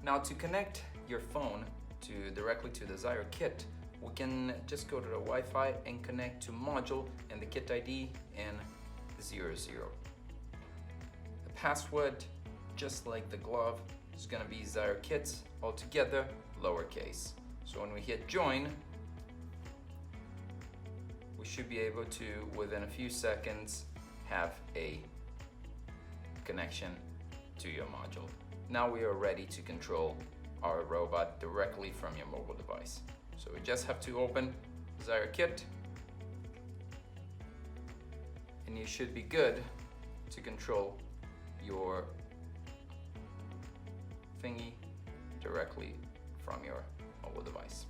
Now to connect your phone directly to the Ziro kit, we can just go to the Wi-Fi and connect to module and the kit ID and 00. The password, just like the glove, is going to be Ziro kits altogether, lowercase. So when we hit join, we should be able to, within a few seconds, have a connection to your module. Now we are ready to control our robot directly from your mobile device. So we just have to open Ziro kit and you should be good to control your thingy directly from your mobile device.